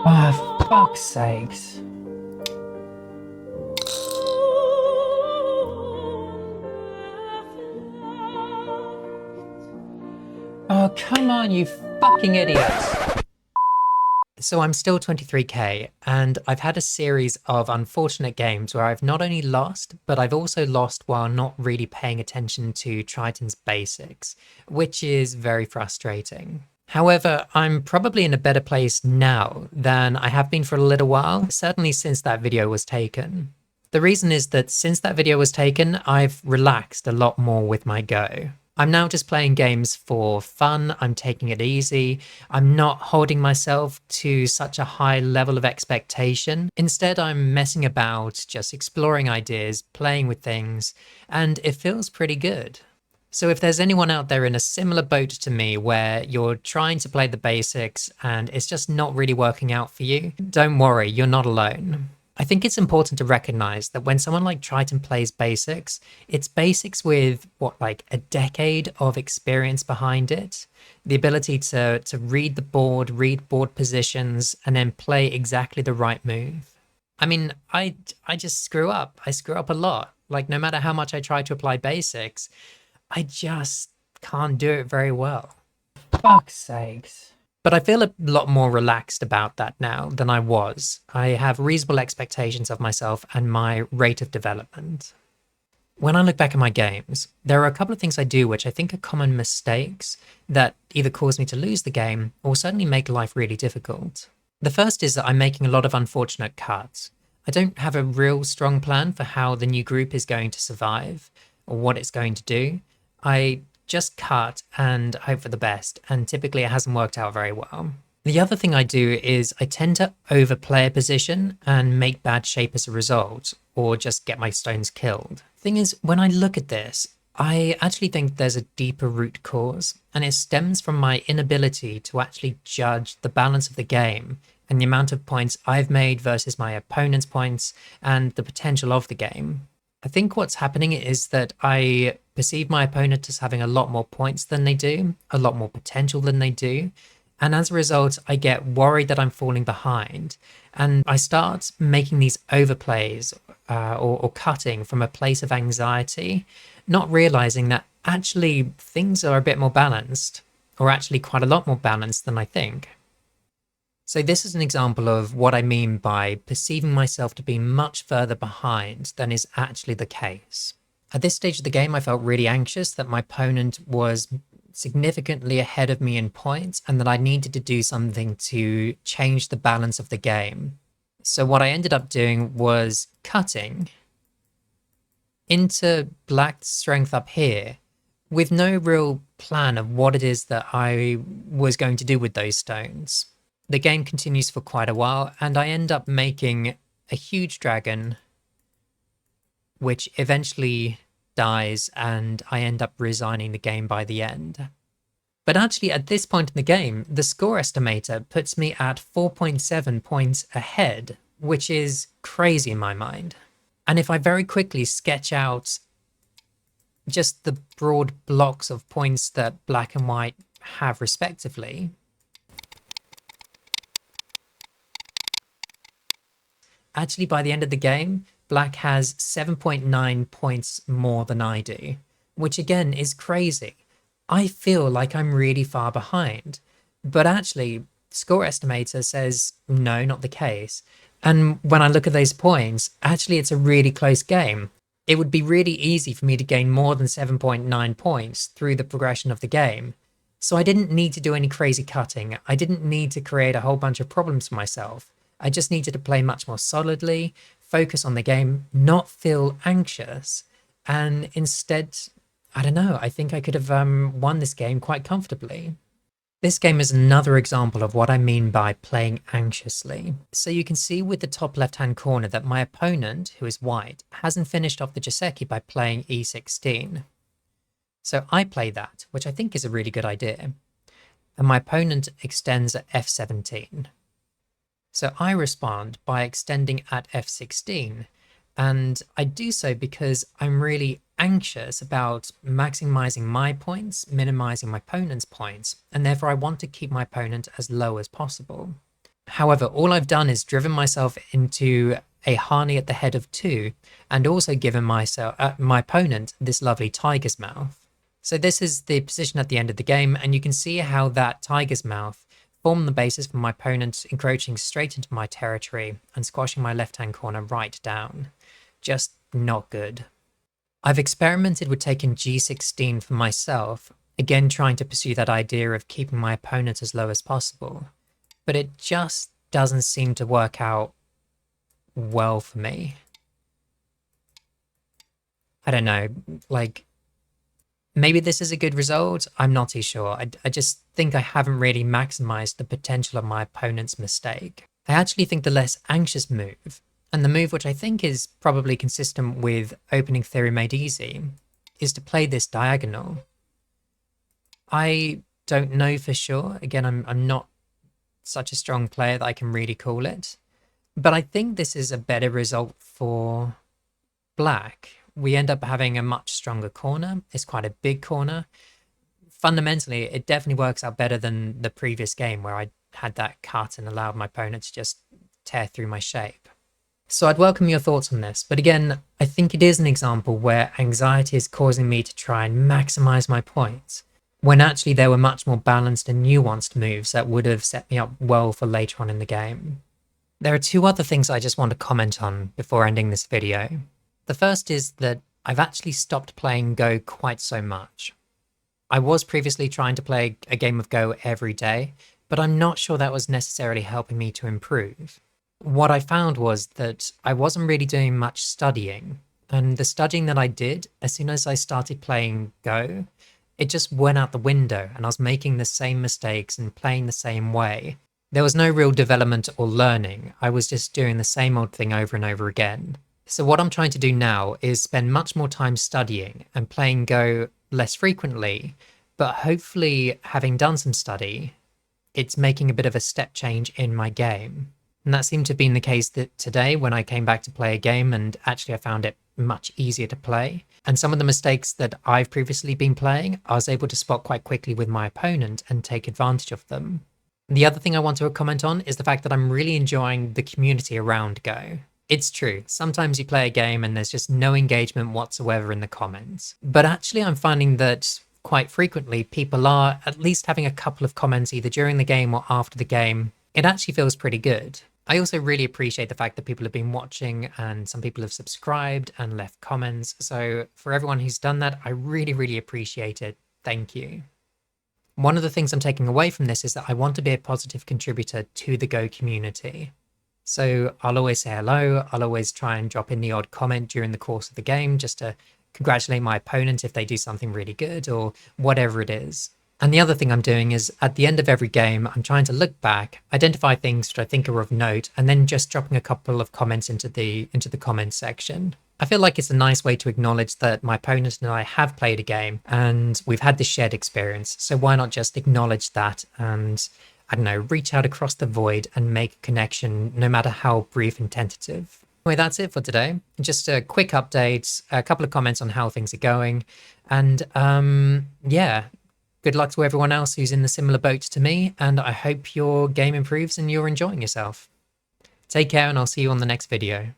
Ah, fuck's sakes. Oh, come on, you fucking idiots. So I'm still 23k, and I've had a series of unfortunate games where I've not only lost, but I've also lost while not really paying attention to Triton's basics, which is very frustrating. However, I'm probably in a better place now than I have been for a little while, certainly since that video was taken. The reason is that since that video was taken, I've relaxed a lot more with my go. I'm now just playing games for fun, I'm taking it easy, I'm not holding myself to such a high level of expectation. Instead, I'm messing about, just exploring ideas, playing with things, and it feels pretty good. So if there's anyone out there in a similar boat to me where you're trying to play the basics and it's just not really working out for you, don't worry, you're not alone. I think it's important to recognize that when someone like Triton plays basics, it's basics with like a decade of experience behind it. The ability to read the board, read board positions, and then play exactly the right move. I mean, I just screw up. I screw up a lot. Like, no matter how much I try to apply basics, I just can't do it very well. Fuck's sakes. But I feel a lot more relaxed about that now than I was. I have reasonable expectations of myself and my rate of development. When I look back at my games, there are a couple of things I do which I think are common mistakes that either cause me to lose the game or certainly make life really difficult. The first is that I'm making a lot of unfortunate cuts. I don't have a real strong plan for how the new group is going to survive or what it's going to do. I just cut and hope for the best, and typically it hasn't worked out very well. The other thing I do is I tend to overplay a position and make bad shape as a result, or just get my stones killed. Thing is, when I look at this, I actually think there's a deeper root cause, and it stems from my inability to actually judge the balance of the game and the amount of points I've made versus my opponent's points and the potential of the game. I think what's happening is that I perceive my opponent as having a lot more points than they do, a lot more potential than they do, and as a result, I get worried that I'm falling behind, and I start making these overplays or cutting from a place of anxiety, not realizing that actually things are a bit more balanced, or actually quite a lot more balanced than I think. So this is an example of what I mean by perceiving myself to be much further behind than is actually the case. At this stage of the game, I felt really anxious that my opponent was significantly ahead of me in points and that I needed to do something to change the balance of the game. So what I ended up doing was cutting into Black's strength up here with no real plan of what it is that I was going to do with those stones. The game continues for quite a while, and I end up making a huge dragon, which eventually dies, and I end up resigning the game by the end. But actually, at this point in the game, the score estimator puts me at 4.7 points ahead, which is crazy in my mind. And if I very quickly sketch out just the broad blocks of points that Black and White have respectively, actually, by the end of the game, Black has 7.9 points more than I do, which again is crazy. I feel like I'm really far behind, but actually, Score Estimator says no, not the case. And when I look at those points, actually it's a really close game. It would be really easy for me to gain more than 7.9 points through the progression of the game. So I didn't need to do any crazy cutting. I didn't need to create a whole bunch of problems for myself. I just needed to play much more solidly, focus on the game, not feel anxious, and instead, I don't know, I think I could have won this game quite comfortably. This game is another example of what I mean by playing anxiously. So you can see with the top left-hand corner that my opponent, who is white, hasn't finished off the Joseki by playing e16. So I play that, which I think is a really good idea, and my opponent extends at f17. So I respond by extending at f16, and I do so because I'm really anxious about maximizing my points, minimizing my opponent's points, and therefore I want to keep my opponent as low as possible. However, all I've done is driven myself into a Harney at the head of 2, and also given my opponent this lovely tiger's mouth. So this is the position at the end of the game, and you can see how that tiger's mouth formed the basis for my opponent encroaching straight into my territory and squashing my left-hand corner right down. Just not good. I've experimented with taking g16 for myself, again trying to pursue that idea of keeping my opponent as low as possible, but it just doesn't seem to work out well for me. I don't know, like, maybe this is a good result, I'm not too sure. I just think I haven't really maximized the potential of my opponent's mistake. I actually think the less anxious move, and the move which I think is probably consistent with opening theory made easy, is to play this diagonal. I don't know for sure. Again, I'm not such a strong player that I can really call it. But I think this is a better result for black. We end up having a much stronger corner. It's quite a big corner. Fundamentally, it definitely works out better than the previous game where I had that cut and allowed my opponent to just tear through my shape. So I'd welcome your thoughts on this. But again, I think it is an example where anxiety is causing me to try and maximize my points, when actually there were much more balanced and nuanced moves that would have set me up well for later on in the game. There are two other things I just want to comment on before ending this video. The first is that I've actually stopped playing Go quite so much. I was previously trying to play a game of Go every day, but I'm not sure that was necessarily helping me to improve. What I found was that I wasn't really doing much studying, and the studying that I did, as soon as I started playing Go, it just went out the window and I was making the same mistakes and playing the same way. There was no real development or learning. I was just doing the same old thing over and over again. So what I'm trying to do now is spend much more time studying and playing Go less frequently, but hopefully having done some study, it's making a bit of a step change in my game. And that seemed to have been the case that today when I came back to play a game, and actually I found it much easier to play. And some of the mistakes that I've previously been playing, I was able to spot quite quickly with my opponent and take advantage of them. The other thing I want to comment on is the fact that I'm really enjoying the community around Go. It's true, sometimes you play a game and there's just no engagement whatsoever in the comments. But actually I'm finding that quite frequently people are at least having a couple of comments either during the game or after the game. It actually feels pretty good. I also really appreciate the fact that people have been watching and some people have subscribed and left comments. So for everyone who's done that, I really, really appreciate it. Thank you. One of the things I'm taking away from this is that I want to be a positive contributor to the Go community. So I'll always say hello. I'll always try and drop in the odd comment during the course of the game just to congratulate my opponent if they do something really good or whatever it is. And the other thing I'm doing is at the end of every game, I'm trying to look back, identify things that I think are of note, and then just dropping a couple of comments into the comments section. I feel like it's a nice way to acknowledge that my opponent and I have played a game and we've had this shared experience. So why not just acknowledge that and, I don't know, reach out across the void and make a connection, no matter how brief and tentative. Anyway, that's it for today. Just a quick update, a couple of comments on how things are going. And yeah, good luck to everyone else who's in the similar boat to me. And I hope your game improves and you're enjoying yourself. Take care and I'll see you on the next video.